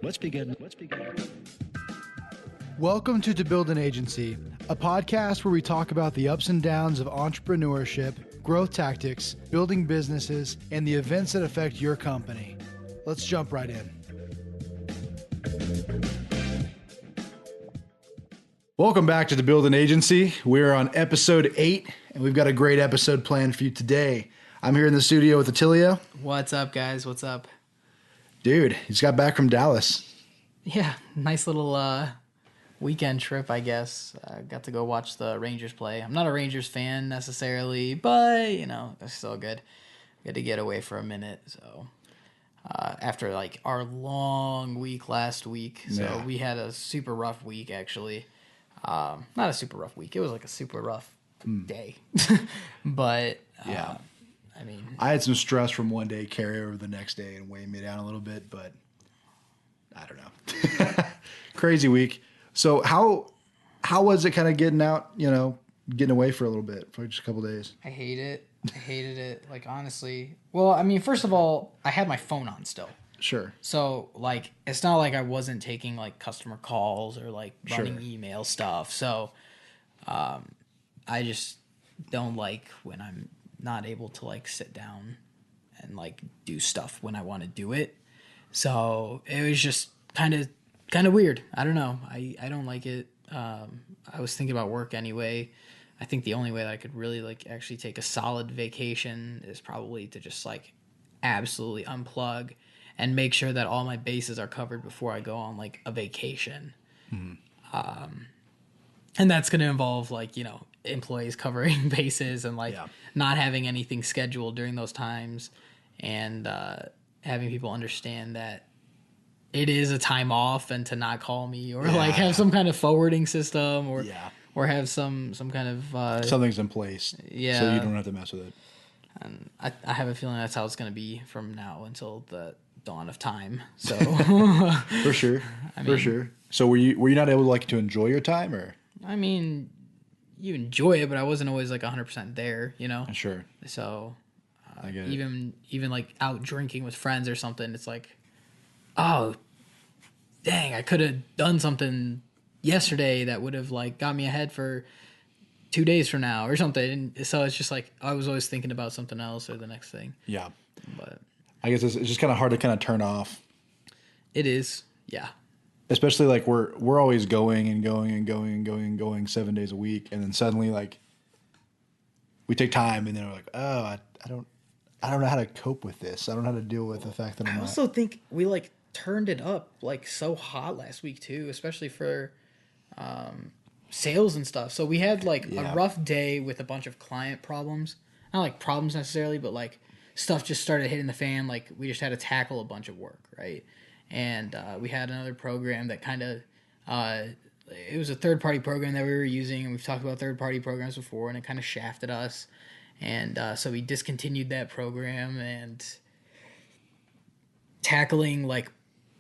Let's begin. Welcome to Build an Agency, a podcast where we talk about the ups and downs of entrepreneurship, growth tactics, building businesses, and the events that affect your company. Let's jump right in. Welcome back to Build an Agency. We're on episode 8, and we've got a great episode planned for you today. I'm here in the studio with Attilio. What's up, guys? What's up? Dude, he just got back from Dallas. Yeah, nice little weekend trip, I guess. I got to go watch the Rangers play. I'm not a Rangers fan necessarily, but, you know, they're still good. Got to get away for a minute, so... after, like, our long week last week. So we had a super rough week, actually. Not a super rough week. It was, like, a super rough day. But, Yeah. I mean... I had some stress from one day carry over the next day and weigh me down a little bit, but I don't know. Crazy week. So how was it kind of getting out, getting away for a little bit, for just a couple days? I hate it. I hated it. Like, honestly. Well, I mean, first of all, I had my phone on still. Sure. So, like, it's not like I wasn't taking, like, customer calls or, like, running email stuff. So, I just don't like when I'm not able to, like, sit down and, like, do stuff when I want to do it. So, it was just kind of weird. I don't know. I don't like it. I was thinking about work anyway. I think the only way that I could really, like, actually take a solid vacation is probably to just, like, absolutely unplug and make sure that all my bases are covered before I go on, like, a vacation. Mm-hmm. And that's going to involve, like, employees covering bases and, like, not having anything scheduled during those times and having people understand that it is a time off and to not call me or, like, have some kind of forwarding system or have some kind of... something's in place so you don't have to mess with it. And I have a feeling that's how it's going to be from now until the dawn of time. So For sure. For sure. So were you not able to enjoy your time, or? I mean, you enjoy it, but I wasn't always like 100% there, Sure. So I get it. even like out drinking with friends or something, it's like, oh, dang, I could have done something yesterday that would have like got me ahead for 2 days from now or something. And so it's just like I was always thinking about something else or the next thing. Yeah. But I guess it's just kind of hard to kind of turn off. It is. Yeah. Especially like we're always going 7 days a week, and then suddenly like we take time and then we're like, oh, I don't know how to cope with this. I don't know how to deal with the fact that I I'm also think we like turned it up like so hot last week too, especially for sales and stuff. So we had like a rough day with a bunch of client problems. Not like problems necessarily, but like stuff just started hitting the fan. Like we just had to tackle a bunch of work, right? And we had another program that kind of it was a third-party program that we were using, and we've talked about third-party programs before, and it kind of shafted us. And so we discontinued that program and tackling like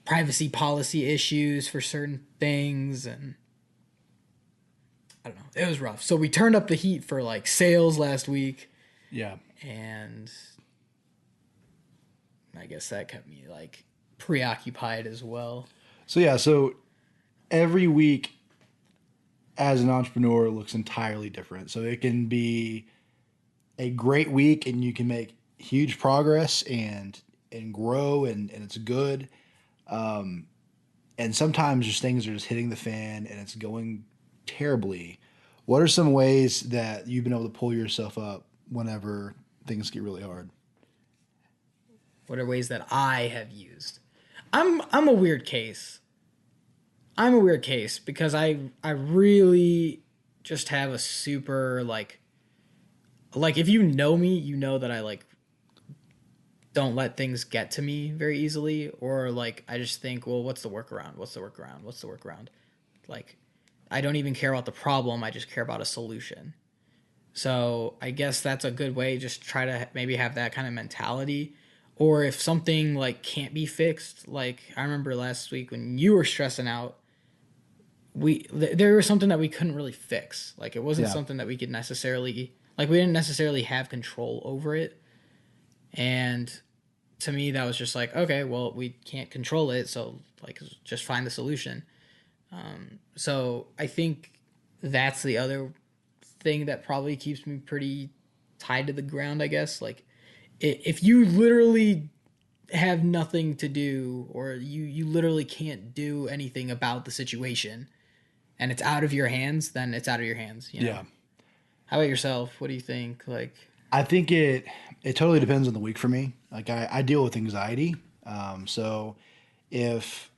privacy policy issues for certain things, and I don't know. It was rough. So we turned up the heat for like sales last week. Yeah. And I guess that kept me like preoccupied as well. So every week as an entrepreneur looks entirely different. So it can be a great week and you can make huge progress and grow and it's good. And sometimes just things are just hitting the fan and it's going terribly. What are some ways that you've been able to pull yourself up whenever things get really hard? What are ways that I have used? I'm a weird case. I'm a weird case because I really just have a super like if you know me, you know that I like don't let things get to me very easily, or like I just think, well, what's the workaround? Like I don't even care about the problem, I just care about a solution. So I guess that's a good way, just try to maybe have that kind of mentality. Or if something like can't be fixed, like I remember last week when you were stressing out, there was something that we couldn't really fix. Like it wasn't something that we could necessarily, like we didn't necessarily have control over it. And to me, that was just like, okay, well, we can't control it, so like just find the solution. So I think that's the other thing that probably keeps me pretty tied to the ground, I guess. Like, if you literally have nothing to do, or you literally can't do anything about the situation, and it's out of your hands, then it's out of your hands. You know. Yeah. How about yourself? What do you think? Like, I think it totally depends on the week for me. Like I deal with anxiety. So if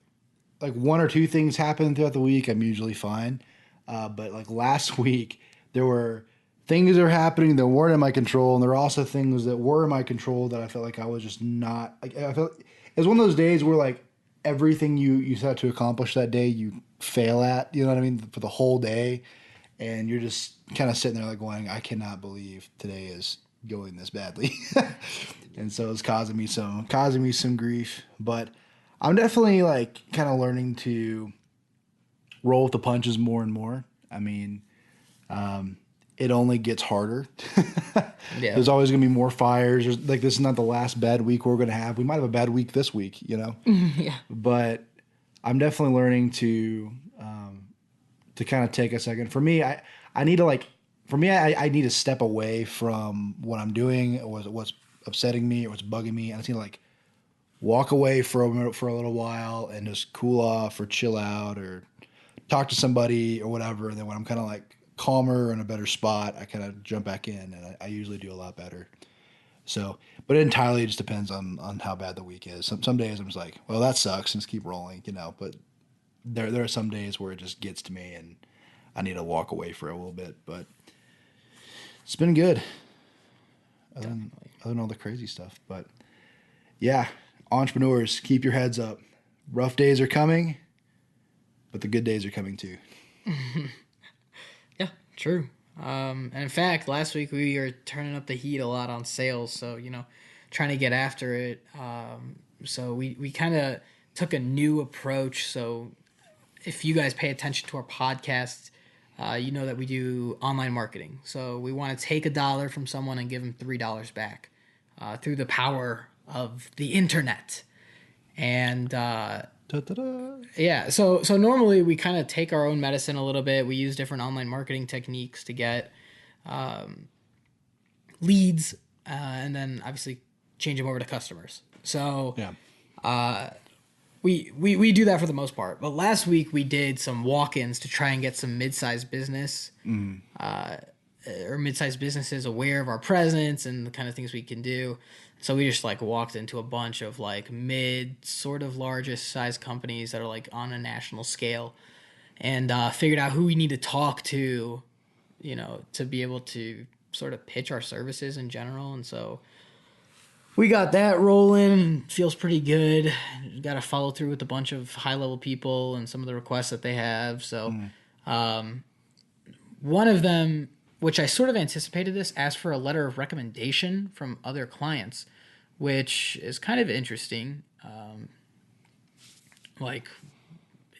like one or two things happen throughout the week, I'm usually fine. But like last week, there were things that were happening that weren't in my control, and there were also things that were in my control that I felt like I was just not. Like I felt it was one of those days where like everything you set out to accomplish that day, you fail at. You know what I mean, for the whole day, and you're just kind of sitting there like going, I cannot believe today is going this badly, and so it's causing me some grief. But I'm definitely like kind of learning to roll with the punches more and more. I mean, it only gets harder. yeah, There's always going to be more fires. Like this is not the last bad week we're going to have. We might have a bad week this week, you know. yeah, But I'm definitely learning to kind of take a second. For me, I need to like for me I need to step away from what I'm doing or what's upsetting me or what's bugging me. I just need to like walk away for a little while and just cool off or chill out or talk to somebody or whatever. And then when I'm kind of like calmer or in a better spot, I kind of jump back in, and I usually do a lot better. So, but it entirely just depends on how bad the week is. Some days I'm just like, well, that sucks, and just keep rolling, you know. But there are some days where it just gets to me, and I need to walk away for a little bit. But it's been good, other than all the crazy stuff. But yeah, entrepreneurs, keep your heads up. Rough days are coming, but the good days are coming too. yeah, true. And in fact, last week we were turning up the heat a lot on sales, so trying to get after it. So we kind of took a new approach. So if you guys pay attention to our podcast, you know that we do online marketing. So we want to take $1 from someone and give them $3 back through the power of the internet. And yeah, so normally we kind of take our own medicine a little bit. We use different online marketing techniques to get leads, and then obviously change them over to customers. So Yeah. we do that for the most part. But last week we did some walk-ins to try and get some mid-sized business or mid-sized businesses aware of our presence and the kind of things we can do. So we just like walked into a bunch of like mid, sort of largest size companies that are like on a national scale, and figured out who we need to talk to, to be able to sort of pitch our services in general. And so we got that rolling. Feels pretty good. Got to follow through with a bunch of high level people and some of the requests that they have. So one of them, which I sort of anticipated this, asked for a letter of recommendation from other clients, which is kind of interesting. Like,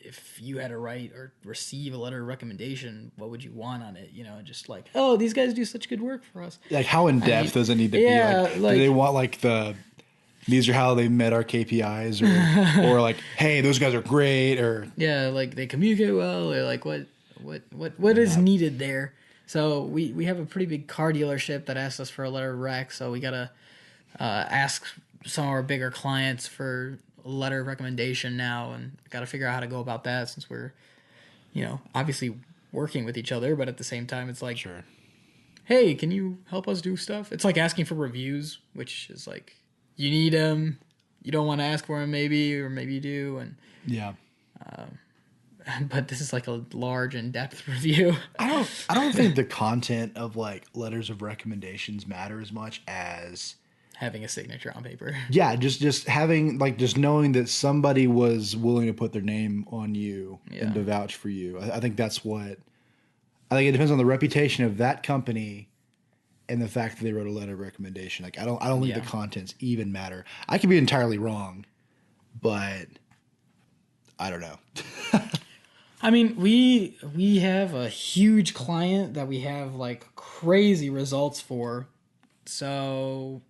if you had to write or receive a letter of recommendation, what would you want on it? Just like, oh, these guys do such good work for us. Like, how in depth does it need to be? Like, do they want like these are how they met our KPIs, or like, hey, those guys are great, or yeah, like they communicate well, or like what is needed there. So we have a pretty big car dealership that asked us for a letter of rec, so we gotta ask some of our bigger clients for a letter of recommendation now, and gotta figure out how to go about that since we're, obviously working with each other, but at the same time, it's like, sure, hey, can you help us do stuff? It's like asking for reviews, which is like, you need them, you don't want to ask for them, maybe, or maybe you do, and yeah. But this is like a large in-depth review. I don't think the content of like letters of recommendations matter as much as having a signature on paper. Yeah, just having like just knowing that somebody was willing to put their name on you and to vouch for you. I think that's what. I think it depends on the reputation of that company and the fact that they wrote a letter of recommendation. Like I don't think the contents even matter. I could be entirely wrong, but I don't know. I mean, we have a huge client that we have like crazy results for. So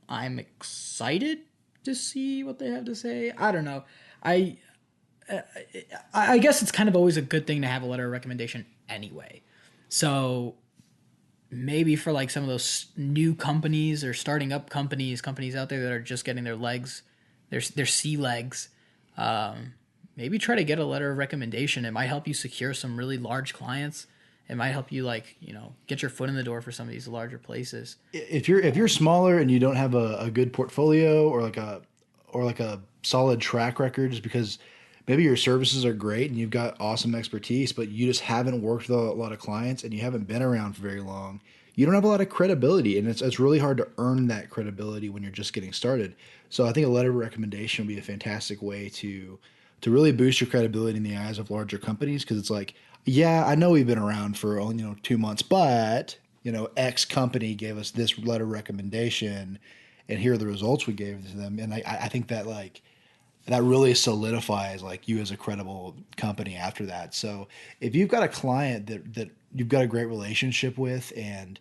I'm excited to see what they have to say. I don't know. I I guess it's kind of always a good thing to have a letter of recommendation anyway. So maybe for like some of those new companies or starting up companies out there that are just getting their legs, their sea legs, maybe try to get a letter of recommendation. It might help you secure some really large clients. It might help you like, get your foot in the door for some of these larger places. If you're smaller and you don't have a good portfolio or like a solid track record, just because maybe your services are great and you've got awesome expertise, but you just haven't worked with a lot of clients and you haven't been around for very long, you don't have a lot of credibility, and it's really hard to earn that credibility when you're just getting started. So I think a letter of recommendation would be a fantastic way to really boost your credibility in the eyes of larger companies, because it's like, yeah, I know we've been around for only 2 months, but X company gave us this letter of recommendation, and here are the results we gave to them. And I think that like that really solidifies like you as a credible company after that. So if you've got a client that you've got a great relationship with, and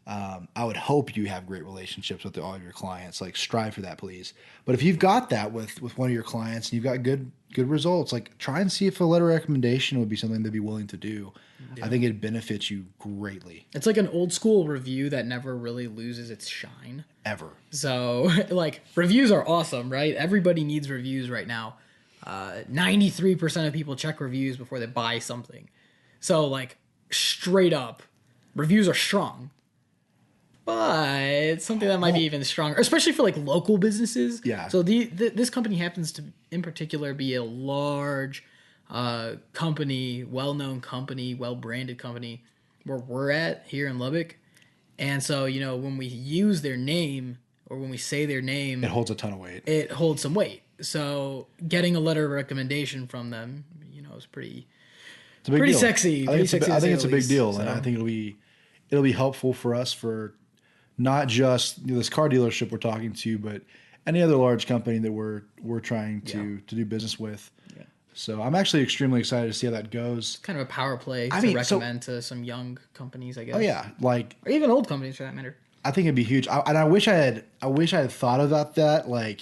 I would hope you have great relationships with all of your clients. Like, strive for that, please. But if you've got that with one of your clients and you've got good results, like, try and see if a letter of recommendation would be something they'd be willing to do. Yeah. I think it benefits you greatly. It's like an old school review that never really loses its shine. Ever. So, like, reviews are awesome, right? Everybody needs reviews right now. 93% of people check reviews before they buy something. So, like, straight up, reviews are strong. But it's something that might be even stronger, especially for like local businesses. Yeah. So this company happens to, in particular, be a large company, well-known company, well-branded company where we're at here in Lubbock. And so, when we use their name or when we say their name, it holds a ton of weight. It holds some weight. So getting a letter of recommendation from them, is pretty sexy. I think it's a big deal, and I think it'll be helpful for us for not just this car dealership we're talking to, but any other large company that we're trying to do business with. Yeah. So I'm actually extremely excited to see how that goes. It's kind of a power play to recommend to some young companies, I guess. Oh yeah, or even old companies for that matter. I think it'd be huge. I wish I had thought about that like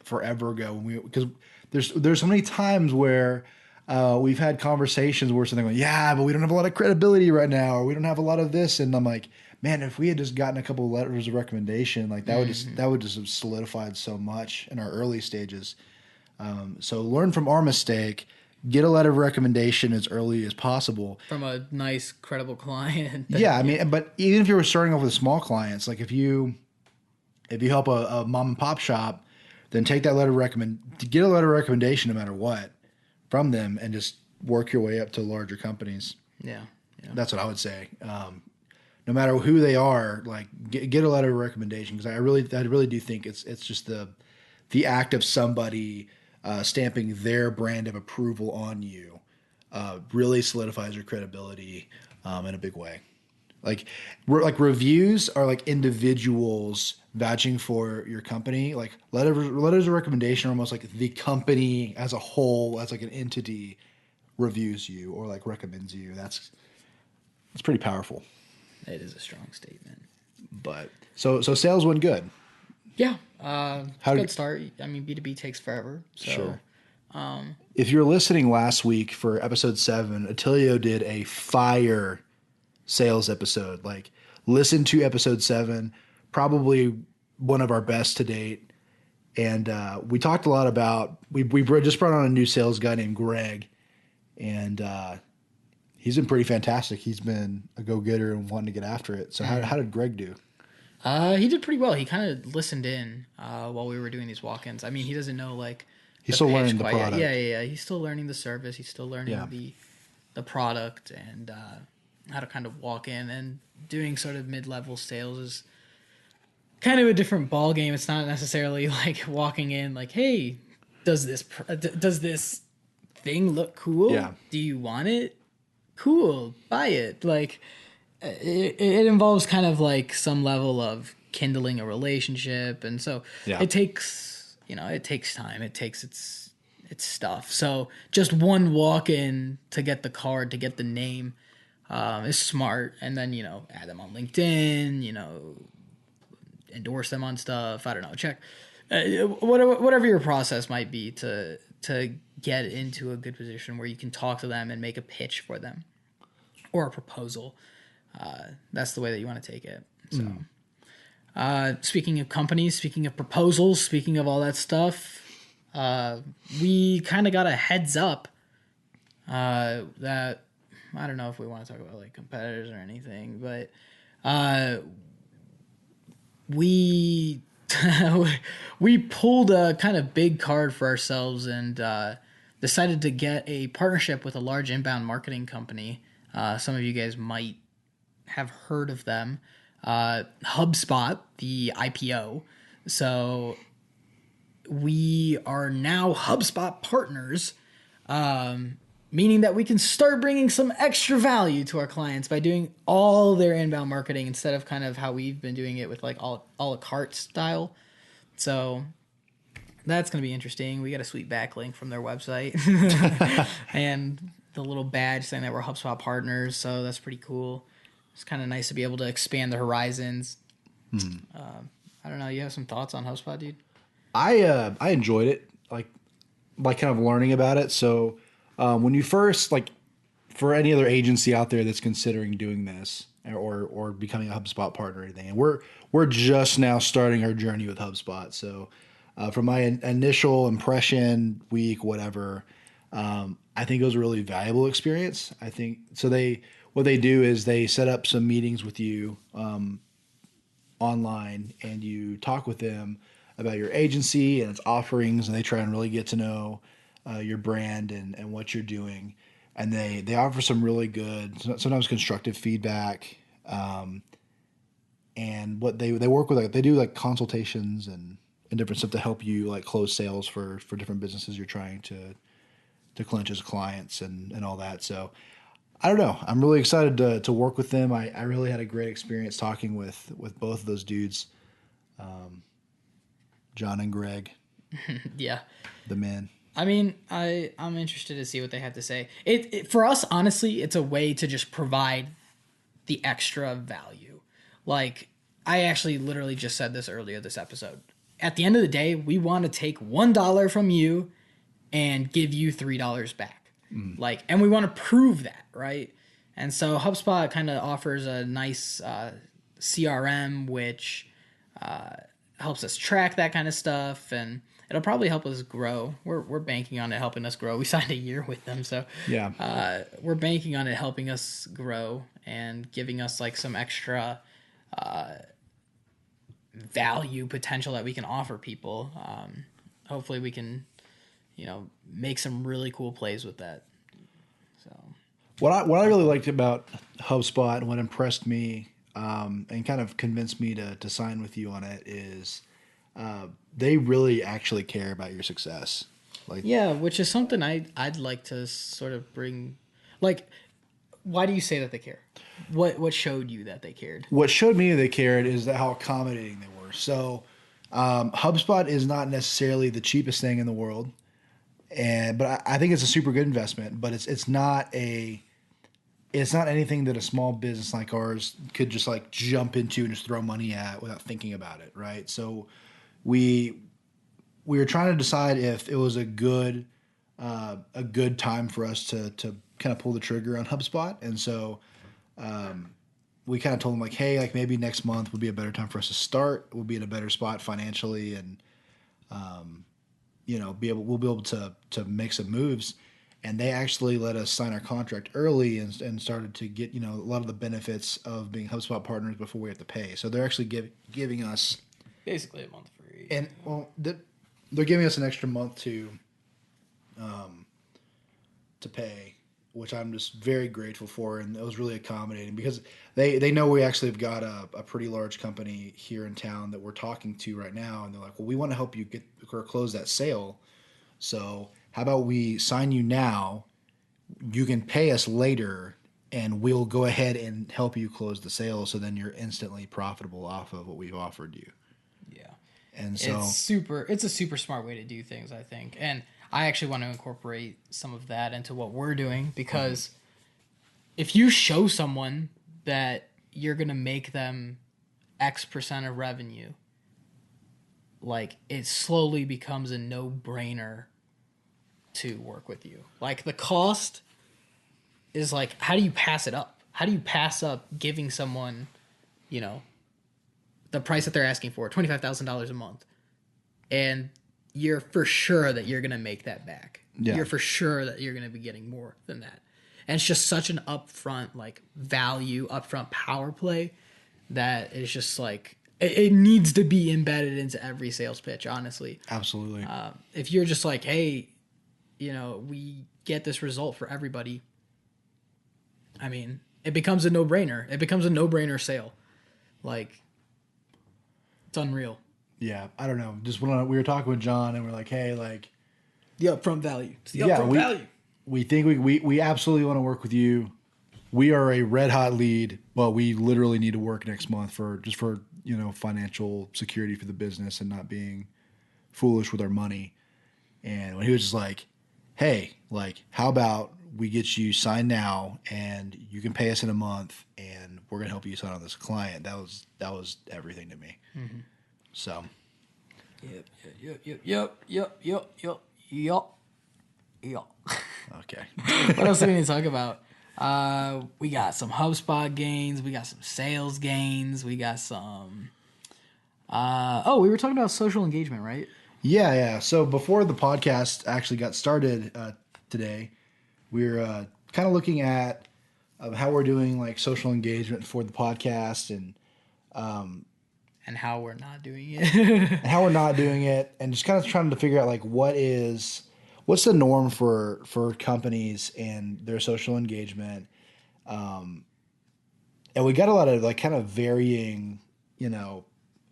forever ago, because there's so many times where we've had conversations where something like, yeah, but we don't have a lot of credibility right now, or we don't have a lot of this, and I'm like, man, if we had just gotten a couple of letters of recommendation, like that would just have solidified so much in our early stages. So learn from our mistake. Get a letter of recommendation as early as possible from a nice, credible client. Yeah, I mean, but even if you were starting off with small clients, like if you help a mom and pop shop, then take that get a letter of recommendation no matter what from them, and just work your way up to larger companies. Yeah. That's what I would say. No matter who they are, like get a letter of recommendation, because I really do think it's just the act of somebody stamping their brand of approval on you really solidifies your credibility in a big way. Like reviews are like individuals vouching for your company. Like letters of recommendation are almost like the company as a whole, as like an entity, reviews you or like recommends you. That's pretty powerful. It is a strong statement. But so sales went good. Yeah, good start. I mean, B2B takes forever. So, sure. If you're listening last week for episode 7, Attilio did a fire sales episode. Like, listen to episode 7, probably one of our best to date. And we talked a lot about, we just brought on a new sales guy named Greg, and he's been pretty fantastic. He's been a go-getter and wanting to get after it. So how did Greg do? He did pretty well. He kind of listened in while we were doing these walk-ins. I mean, he doesn't know like he's still learning the product. Yeah. He's still learning the service. He's still learning the product and how to kind of walk in. And doing sort of mid-level sales is kind of a different ball game. It's not necessarily like walking in like, hey, does this thing look cool? Yeah. Do you want it? Cool, buy it. Like. It involves kind of like some level of kindling a relationship, and so it takes time. It takes its stuff. So just one walk in to get the card, to get the name, is smart, and then add them on LinkedIn, endorse them on stuff. I don't know. Check whatever your process might be to get into a good position where you can talk to them and make a pitch for them or a proposal. That's the way that you want to take it. So, speaking of companies, speaking of proposals, speaking of all that stuff, we kind of got a heads up that I don't know if we want to talk about like competitors or anything, but we we pulled a kind of big card for ourselves and decided to get a partnership with a large inbound marketing company. Some of you guys might have heard of them. HubSpot, the IPO. So we are now HubSpot partners, meaning that we can start bringing some extra value to our clients by doing all their inbound marketing instead of kind of how we've been doing it with like a la carte style. So that's going to be interesting. We got a sweet backlink from their website and the little badge saying that we're HubSpot partners. So that's pretty cool. It's kind of nice to be able to expand the horizons. I don't know. You have some thoughts on HubSpot, dude? I enjoyed it, like kind of learning about it. So when you first, like, for any other agency out there that's considering doing this or becoming a HubSpot partner or anything, and we're just now starting our journey with HubSpot. So from my initial impression, week, whatever, I think it was a really valuable experience. I think so. What they do is they set up some meetings with you online, and you talk with them about your agency and its offerings, and they try and really get to know your brand and what you're doing. And they offer some really good, sometimes constructive feedback. And what they work with, like, they do like consultations and different stuff to help you like close sales for different businesses you're trying to clinch as clients and all that. So I don't know. I'm really excited to work with them. I really had a great experience talking with both of those dudes, John and Greg. Yeah. The men. I mean, I'm interested to see what they have to say. It for us, honestly, it's a way to just provide the extra value. Like, I actually literally just said this earlier this episode. At the end of the day, we want to take $1 from you and give you $3 back. Like, and we want to prove that, right? And so HubSpot kind of offers a nice CRM, which helps us track that kind of stuff, and it'll probably help us grow. We're banking on it helping us grow. We signed a year with them, so yeah, we're banking on it helping us grow and giving us like some extra value potential that we can offer people. Hopefully, we can, make some really cool plays with that. So, what I really liked about HubSpot and what impressed me and kind of convinced me to sign with you on it is they really actually care about your success. Like, yeah, which is something I'd like to sort of bring. Like, why do you say that they care? What showed you that they cared? What showed me they cared is how accommodating they were. So HubSpot is not necessarily the cheapest thing in the world, but I think it's a super good investment. But it's not anything that a small business like ours could just like jump into and just throw money at without thinking about it, right? So we were trying to decide if it was a good time for us to kind of pull the trigger on HubSpot, and so we kind of told them like, hey, like maybe next month would be a better time for us to start. We'll be in a better spot financially, and we'll be able to make some moves. And they actually let us sign our contract early and started to get a lot of the benefits of being HubSpot partners before we have to pay. So they're actually giving us basically a month free. And they're giving us an extra month to pay, which I'm just very grateful for, and it was really accommodating because they know we actually have got a pretty large company here in town that we're talking to right now, and they're like, well, we want to help you get or close that sale. So how about we sign you now? You can pay us later, and we'll go ahead and help you close the sale. So then you're instantly profitable off of what we've offered you. Yeah, and so it's a super smart way to do things, I think, and I actually want to incorporate some of that into what we're doing because if you show someone that you're gonna make them X% of revenue, like it slowly becomes a no-brainer to work with you. Like the cost is like, how do you pass it up? How do you pass up giving someone, you know, the price that they're asking for, $25,000 a month, and you're for sure that you're gonna make that back. Yeah. You're for sure that you're gonna be getting more than that, and it's just such an upfront like value, upfront power play that is just like it needs to be embedded into every sales pitch. Honestly, Absolutely. if you're just like, hey, you know, we get this result for everybody. I mean, it becomes a no-brainer. It becomes a no-brainer sale. Like, it's unreal. Yeah, I don't know. Just when we were talking with John, and we're like, hey, like, The upfront value. It's the yeah, upfront value. we think we absolutely want to work with you. We are a red hot lead, but we literally need to work next month for financial security for the business and not being foolish with our money. And when he was just like, hey, like, how about we get you signed now and you can pay us in a month and we're gonna help you sign on this client. That was everything to me. Mm-hmm. So. Yep. Okay. What else do we need to talk about? We got some HubSpot gains. We got some sales gains. We got some. We were talking about social engagement, right? Yeah. So before the podcast actually got started today, we were kind of looking at how we're doing like social engagement for the podcast and how we're not doing it. and how we're not doing it, and just kind of trying to figure out like what's the norm for companies and their social engagement. And we got a lot of like kind of varying,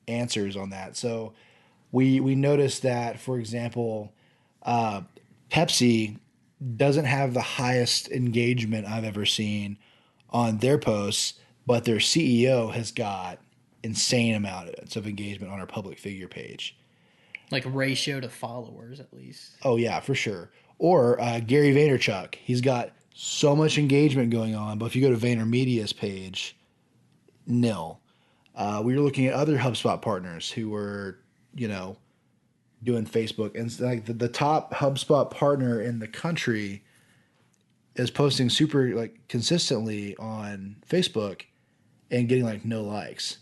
answers on that. So we noticed that, for example, Pepsi doesn't have the highest engagement I've ever seen on their posts, but their CEO has got insane amounts of engagement on our public figure page. Like ratio to followers, at least. Oh yeah, for sure. Or Gary Vaynerchuk, he's got so much engagement going on, but if you go to VaynerMedia's page, nil. We were looking at other HubSpot partners who were, doing Facebook, and like the top HubSpot partner in the country is posting super like consistently on Facebook and getting like no likes.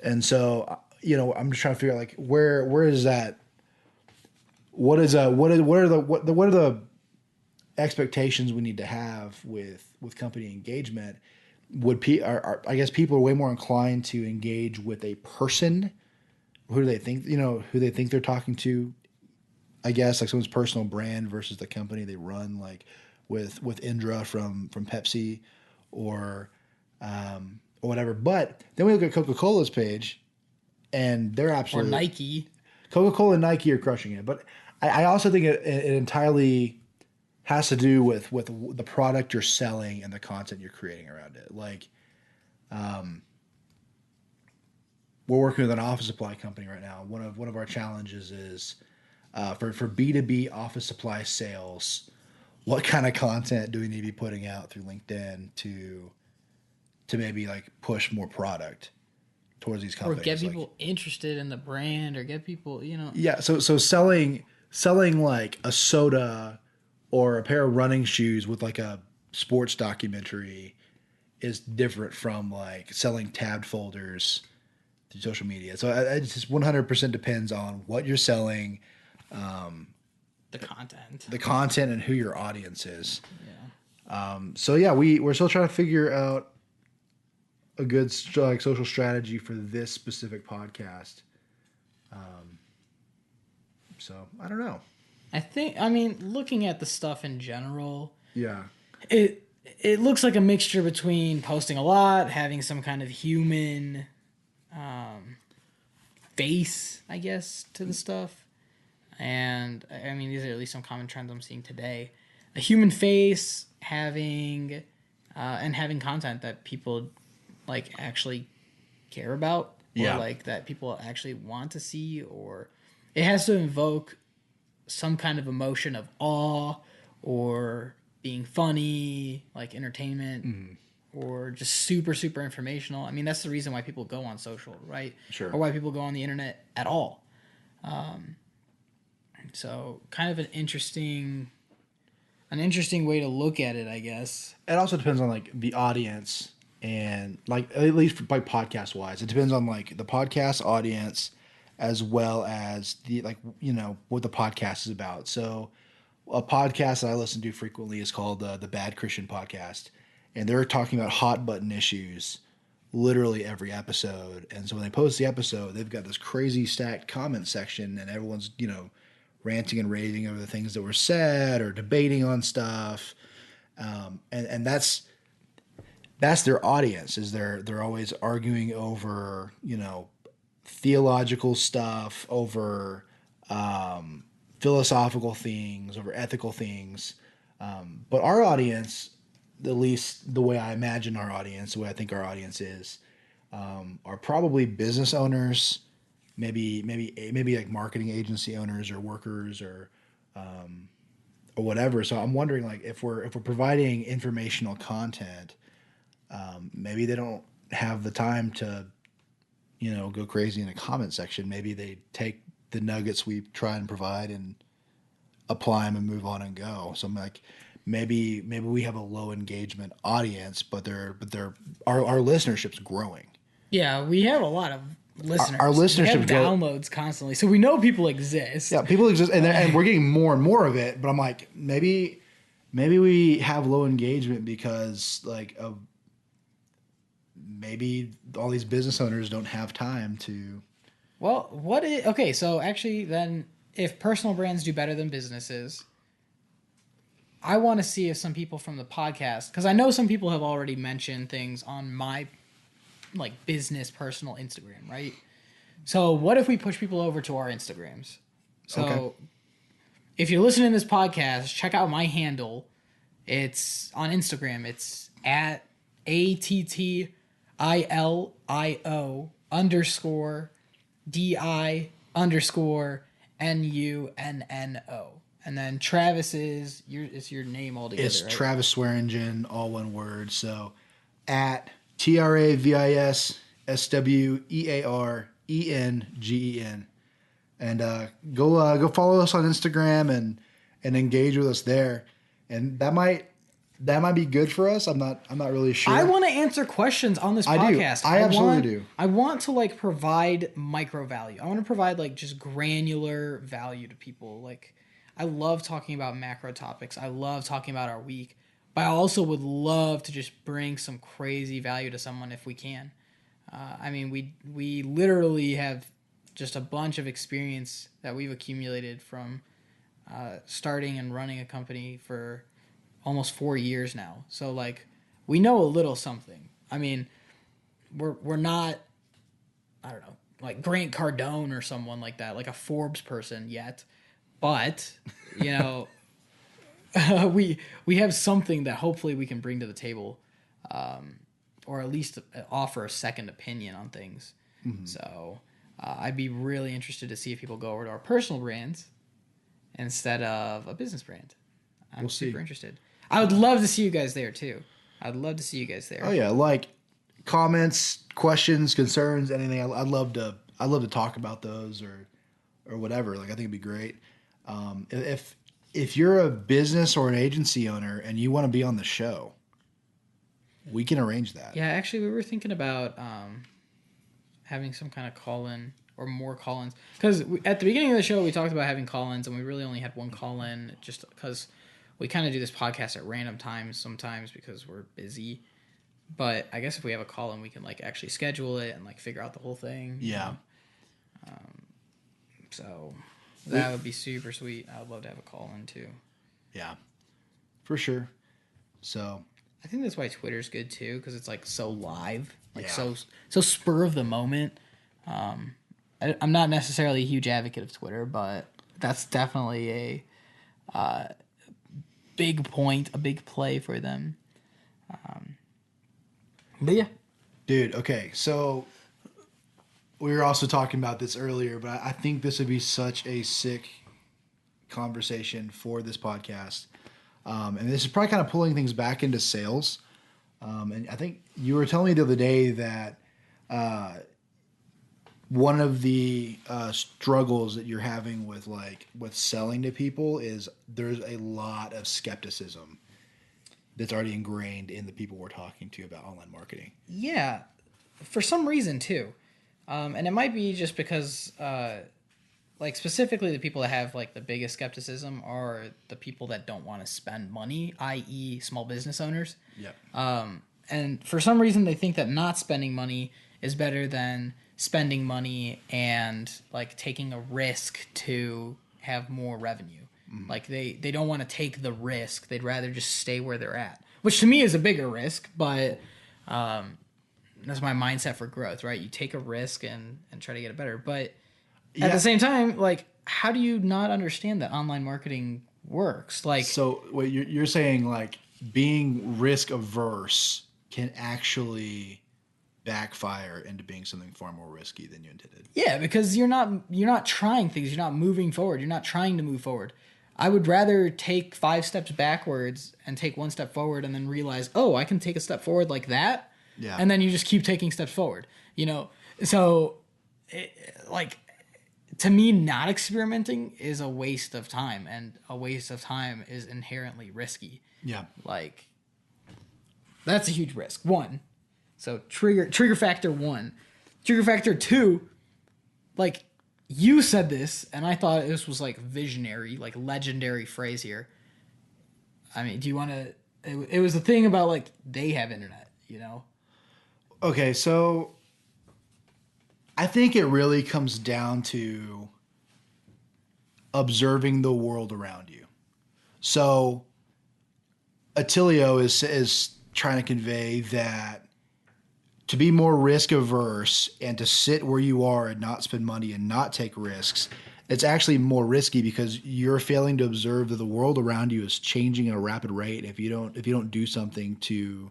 And so, I'm just trying to figure out like where is that? What are the expectations we need to have with company engagement? I guess people are way more inclined to engage with a person who they think they're talking to. I guess like someone's personal brand versus the company they run, like with Indra from Pepsi or whatever. But then we look at Coca-Cola's page, and they're absolutely, or Nike. Coca-Cola and Nike are crushing it. But I also think it entirely has to do with the product you're selling and the content you're creating around it. Like, we're working with an office supply company right now. One of our challenges is for B2B office supply sales, what kind of content do we need to be putting out through LinkedIn to maybe like push more product towards these companies, or get people interested in the brand, or get people, Yeah, so selling like a soda or a pair of running shoes with like a sports documentary is different from like selling tabbed folders through social media. So it just 100% depends on what you're selling, the content, and who your audience is. Yeah. So yeah, we're still trying to figure out a good like social strategy for this specific podcast. So I don't know. Looking at the stuff in general, Yeah, it looks like a mixture between posting a lot, having some kind of human face, I guess, to the stuff. And these are at least some common trends I'm seeing today. A human face, having content that people like actually care about, or like that people actually want to see, or it has to invoke some kind of emotion of awe or being funny, like entertainment, or just super, super informational. That's the reason why people go on social, right? Sure. Or why people go on the internet at all. So kind of an interesting way to look at it, I guess. It also depends on like the audience and like at least by podcast wise, it depends on like the podcast audience as well as the like what the podcast is about. So a podcast that I listen to frequently is called the Bad Christian Podcast, and they're talking about hot button issues literally every episode. And so when they post the episode, they've got this crazy stacked comment section, and everyone's ranting and raving over the things that were said or debating on stuff. And that's their audience. Is they're always arguing over theological stuff, over philosophical things, over ethical things. But our audience, at least the way I imagine our audience, the way I think our audience is, are probably business owners, maybe like marketing agency owners or workers or whatever. So I'm wondering, like, if we're providing informational content, maybe they don't have the time to go crazy in a comment section. Maybe they take the nuggets we try and provide and apply them and move on and go. So I'm like, maybe we have a low engagement audience, but our listenership's growing. Yeah, we have a lot of listeners. Our listenership we have downloads constantly, so we know people exist. Yeah, people exist, and we're getting more and more of it. But I'm like, maybe we have low engagement because maybe all these business owners don't have time to. Well, okay? So actually, then, if personal brands do better than businesses, I want to see if some people from the podcast, because I know some people have already mentioned things on my business personal Instagram, right? So what if we push people over to our Instagrams? So okay. If you're listening to this podcast, check out my handle. It's on Instagram. It's at ATTILIO_DI_NUNNO. And then Travis is it's your name altogether. It's right? Travis Swearingen, all one word. So at TravisSwearingen, and go follow us on Instagram and engage with us there, and that might be good for us. I'm not really sure. I want to answer questions on this podcast. I absolutely do. I want to provide micro value. I want to provide just granular value to people. I love talking about macro topics. I love talking about our week. But I also would love to just bring some crazy value to someone if we can. We literally have just a bunch of experience that we've accumulated from starting and running a company for almost 4 years now. So we know a little something. I mean, we're not, I don't know, like Grant Cardone or someone like that, like a Forbes person yet. But, we have something that hopefully we can bring to the table, or at least offer a second opinion on things. Mm-hmm. So I'd be really interested to see if people go over to our personal brands instead of a business brand. I'm super interested. I would love to see you guys there too. I'd love to see you guys there. Oh yeah, comments, questions, concerns, anything. I'd love to talk about those or whatever. I think it'd be great. If you're a business or an agency owner and you want to be on the show, we can arrange that. Yeah, actually, we were thinking about having some kind of call-in or more call-ins. Because at the beginning of the show, we talked about having call-ins, and we really only had one call-in just because we kind of do this podcast at random times sometimes because we're busy. But I guess if we have a call-in, we can actually schedule it and figure out the whole thing. Yeah. So that would be super sweet. I would love to have a call-in too. Yeah, for sure. So I think that's why Twitter's good too, because it's so live, so spur of the moment. I'm not necessarily a huge advocate of Twitter, but that's definitely a big point, a big play for them. But yeah, dude. Okay, so we were also talking about this earlier, but I think this would be such a sick conversation for this podcast. And this is probably kind of pulling things back into sales. And I think you were telling me the other day that one of the struggles that you're having with selling to people is there's a lot of skepticism that's already ingrained in the people we're talking to about online marketing. Yeah, for some reason too, and it might be just because like specifically the people that have like the biggest skepticism are the people that don't want to spend money, i.e. small business owners. Yeah. And for some reason they think that not spending money is better than spending money and like taking a risk to have more revenue. Mm-hmm. Like they don't want to take the risk. They'd rather just stay where they're at, which to me is a bigger risk, but that's my mindset for growth, right? You take a risk and try to get it better. But at the same time, like, how do you not understand that online marketing works? Like, so what you're saying, like, being risk averse can actually backfire into being something far more risky than you intended. Yeah, because you're not trying things. You're not moving forward. You're not trying to move forward. I would rather take 5 steps backwards and take 1 step forward and then realize, oh, I can take a step forward like that. Yeah. And then you just keep taking steps forward, So, to me, not experimenting is a waste of time, and a waste of time is inherently risky. Yeah. Like, that's a huge risk. 1. So trigger factor 1. Trigger factor 2, like, you said this, and I thought this was like visionary, like legendary phrase here. I mean, do you want to? It was the thing about like they have internet, Okay, so I think it really comes down to observing the world around you. So Attilio is trying to convey that to be more risk averse and to sit where you are and not spend money and not take risks, it's actually more risky because you're failing to observe that the world around you is changing at a rapid rate. If you don't do something to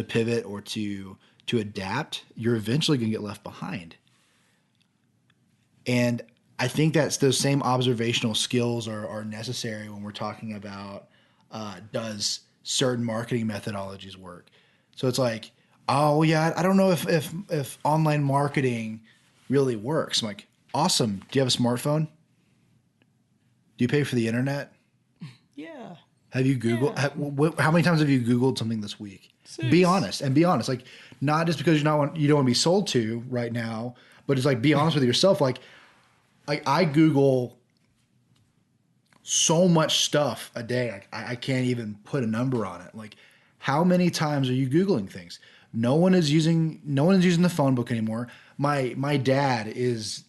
pivot or to adapt, you're eventually going to get left behind. And I think that's those same observational skills are necessary when we're talking about does certain marketing methodologies work. So it's like, oh yeah, I don't know if online marketing really works. I'm like, awesome. Do you have a smartphone? Do you pay for the internet? Yeah. Have you Googled? Yeah. How many times have you Googled something this week? 6. Be honest. Like, not just because you don't want to be sold to right now, but it's like, be honest with yourself. Like I Google so much stuff a day. Like, I can't even put a number on it. Like, how many times are you Googling things? No one is using the phone book anymore. My dad is,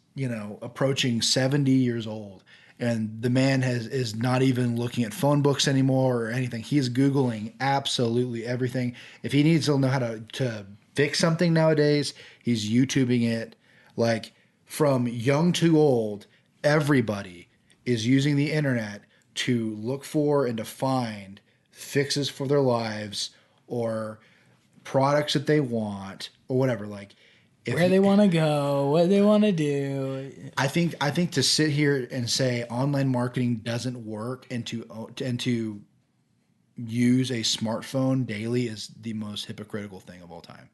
approaching 70 years old, and the man is not even looking at phone books anymore or anything. He's Googling absolutely everything. If he needs to know how to fix something nowadays, he's YouTubing it. Like, from young to old, everybody is using the internet to look for and to find fixes for their lives or products that they want or whatever. Like, where they want to go, what they want to do. I think to sit here and say online marketing doesn't work and to use a smartphone daily is the most hypocritical thing of all time.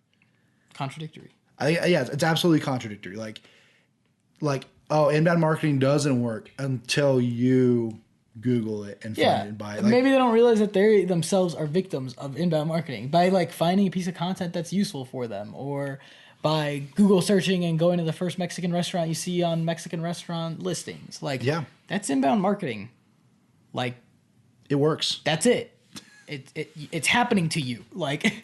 Contradictory. Yeah, it's absolutely contradictory. Like, oh, inbound marketing doesn't work until you Google it and find it and buy it. Like, maybe they don't realize that they themselves are victims of inbound marketing by like finding a piece of content that's useful for them, or by Google searching and going to the first Mexican restaurant you see on Mexican restaurant listings. Like, that's inbound marketing. Like, it works. That's it. It's happening to you, like,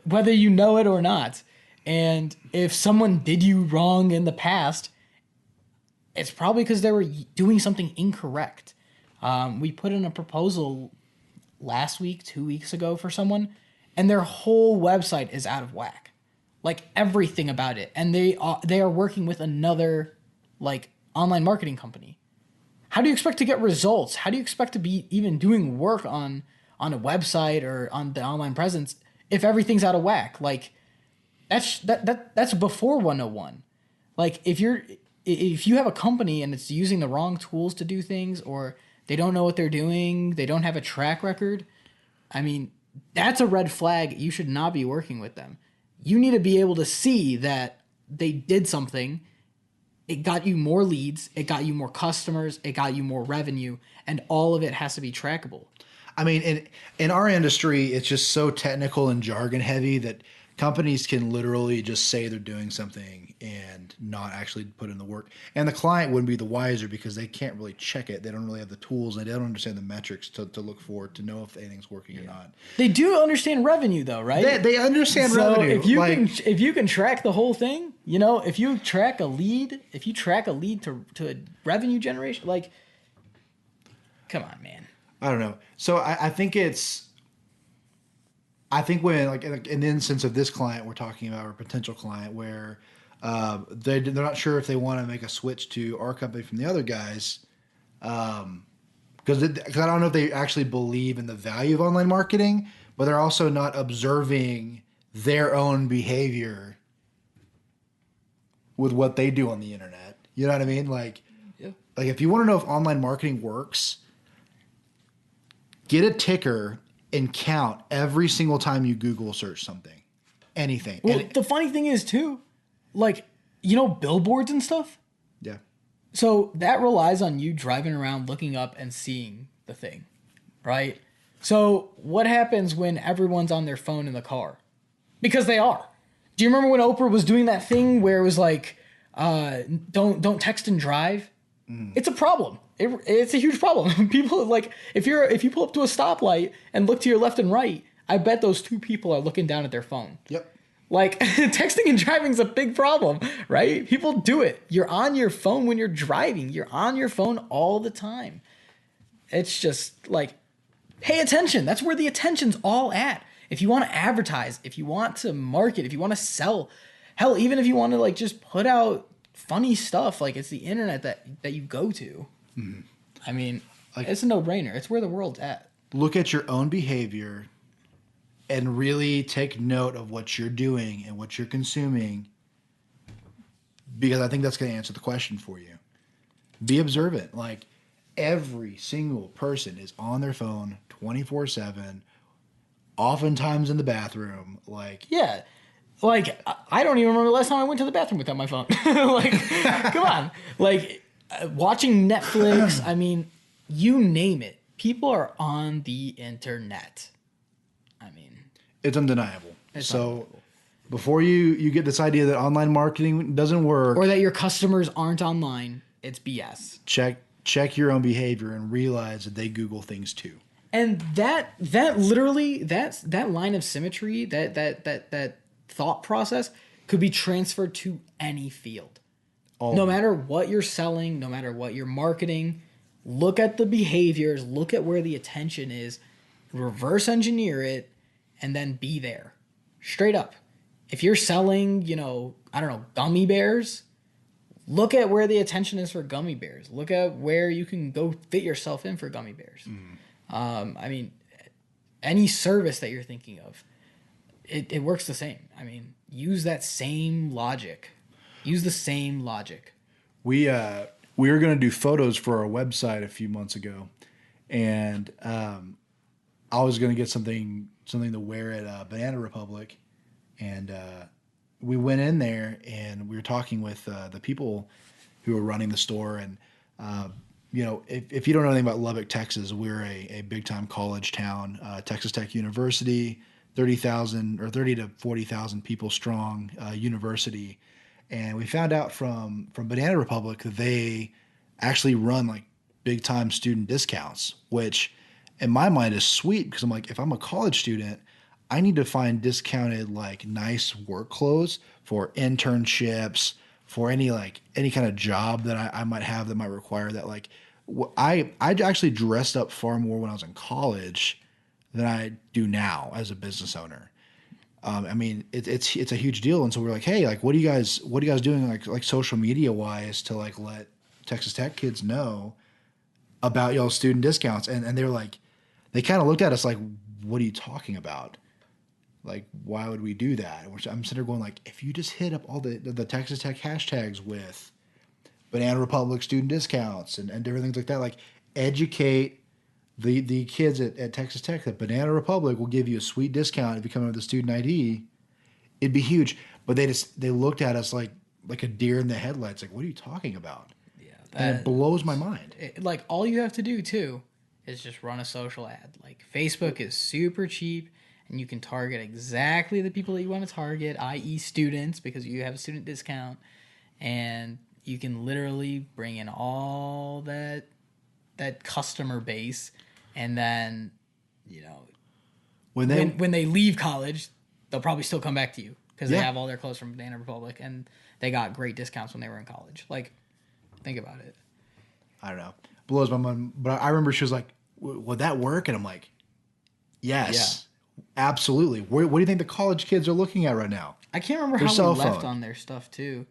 whether you know it or not. And if someone did you wrong in the past, it's probably because they were doing something incorrect. We put in a proposal last week, 2 weeks ago for someone, and their whole website is out of whack. Like, everything about it. And they are working with another, like, online marketing company. How do you expect to get results? How do you expect to be even doing work on a website or on the online presence if everything's out of whack? Like, that's before 101. Like, if you have a company and it's using the wrong tools to do things, or they don't know what they're doing, they don't have a track record, I mean, that's a red flag. You should not be working with them. You need to be able to see that they did something. It got you more leads. It got you more customers. It got you more revenue. And all of it has to be trackable. I mean, in our industry, it's just so technical and jargon heavy that companies can literally just say they're doing something and not actually put in the work. And the client wouldn't be the wiser because they can't really check it. They don't really have the tools. And they don't understand the metrics to look for to know if anything's working or not. They do understand revenue, though, right? They understand So revenue. if you can track the whole thing, you know, if you track a lead to a revenue generation, like, come on, man. I don't know. So I think when like in the instance of this client we're talking about, or potential client, where they're not sure if they want to make a switch to our company from the other guys, because I don't know if they actually believe in the value of online marketing, but they're also not observing their own behavior with what they do on the internet. You know what I mean? Like if you want to know if online marketing works, get a ticker and count every single time you Google search something, anything. Well, the funny thing is too, like, you know, billboards and stuff. Yeah. So that relies on you driving around, looking up and seeing the thing, right? So what happens when everyone's on their phone in the car? Because they are. Do you remember when Oprah was doing that thing where it was like, don't text and drive? It's a problem. It's a huge problem. People, like, if you pull up to a stoplight and look to your left and right, I bet those two people are looking down at their phone. Yep. Like, texting and driving is a big problem, right? People do it. You're on your phone when you're driving. You're on your phone all the time. It's just like, pay attention. That's where the attention's all at. If you want to advertise, if you want to market, if you want to sell, hell, even if you want to like just put out funny stuff, like, it's the internet that you go to. Mm-hmm. I mean, like, it's a no-brainer. It's where the world's at. Look at your own behavior and really take note of what you're doing and what you're consuming, because I think that's going to answer the question for you. Be observant. Like, every single person is on their phone 24/7, oftentimes in the bathroom. Like, yeah. Like, I don't even remember the last time I went to the bathroom without my phone. Like, come on. Like, watching Netflix, I mean, you name it. People are on the internet. I mean, it's undeniable. Before you get this idea that online marketing doesn't work, or that your customers aren't online, it's BS. Check your own behavior and realize that they Google things too. And that literally, that line of symmetry, that thought process could be transferred to any field. No matter what you're selling, no matter what you're marketing, look at the behaviors, look at where the attention is, reverse engineer it, and then be there. Straight up. If you're selling, you know, I don't know, gummy bears, look at where the attention is for gummy bears. Look at where you can go fit yourself in for gummy bears. I mean, any service that you're thinking of, it works the same. I mean, use that same logic. Use the same logic. We were going to do photos for our website a few months ago, and I was going to get something to wear at Banana Republic, and we went in there and we were talking with the people who were running the store, and you know, if you don't know anything about Lubbock, Texas, we're a big time college town, Texas Tech University, 30 to 40,000 people strong university. And we found out from Banana Republic that they actually run like big time student discounts, which in my mind is sweet, because I'm like, if I'm a college student, I need to find discounted like nice work clothes for internships, for any kind of job that I might have that might require that. Like, I actually dressed up far more when I was in college than I do now as a business owner. I mean, it's a huge deal, and so we're like, hey, like, what are you guys doing like social media wise to like let Texas Tech kids know about y'all student discounts? And they were like, they kind of looked at us like, what are you talking about? Like, why would we do that? And I'm sitting there going like, if you just hit up all the Texas Tech hashtags with Banana Republic student discounts and different things like that, like, educate the kids at Texas Tech that Banana Republic will give you a sweet discount if you come in with a student ID, it'd be huge. But they looked at us like like a deer in the headlights. Like, what are you talking about? Yeah, And it blows my mind. Like all you have to do too is just run a social ad. Like Facebook is super cheap, and you can target exactly the people that you want to target, i.e., students, because you have a student discount, and you can literally bring in all that customer base, and then when they leave college, they'll probably still come back to you because they have all their clothes from Banana Republic, and they got great discounts when they were in college. Like, think about it. I don't know. Blows my mind. But I remember she was like, would that work? And I'm like, yes, absolutely. What do you think the college kids are looking at right now? I can't remember how we left on their stuff too.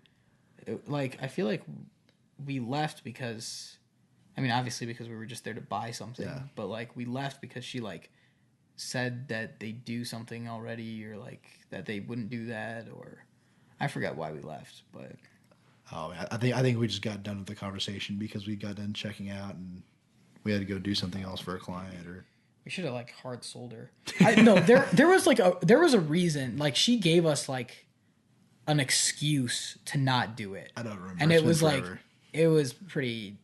I feel like we left because, I mean, obviously because we were just there to buy something. Yeah. But like we left because she like said that they do something already, or like that they wouldn't do that, or I forgot why we left. But I think we just got done with the conversation because we got done checking out and we had to go do something else for a client, or we should have like hard sold her. No, there was a reason. Like she gave us like an excuse to not do it. I don't remember. And it was like it was pretty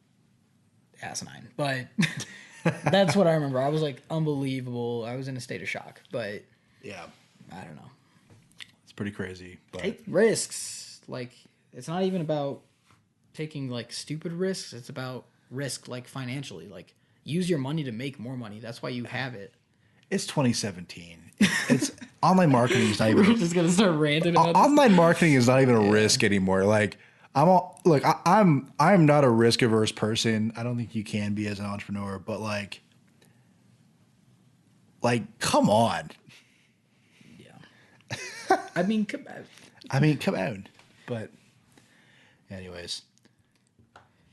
asinine, but that's what I remember. I was like unbelievable. I was in a state of shock, but yeah, I don't know. It's pretty crazy. But take risks. Like it's not even about taking like stupid risks. It's about risk like financially. Like use your money to make more money. That's why you have it. It's 2017. It's online marketing is not even. We're just gonna start ranting about online marketing is not even a risk anymore. Like I'm not a risk averse person. I don't think you can be as an entrepreneur, but like come on. Yeah. I mean, come on. But anyways,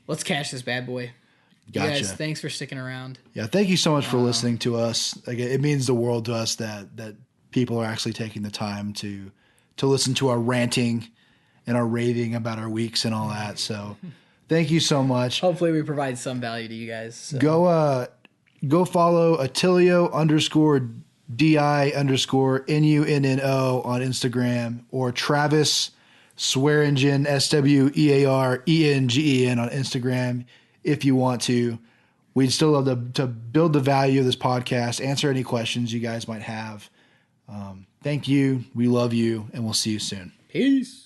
let's cash this bad boy. Gotcha. You guys, thanks for sticking around. Yeah, thank you so much for listening to us. Like, it means the world to us that people are actually taking the time to listen to our ranting and our raving about our weeks and all that. So thank you so much. Hopefully we provide some value to you guys. So. Go follow Attilio _DI_NUNNO on Instagram, or Travis Swearingen SWEARENGEN on Instagram. If you want to. We'd still love to build the value of this podcast, answer any questions you guys might have. Thank you. We love you, and we'll see you soon. Peace.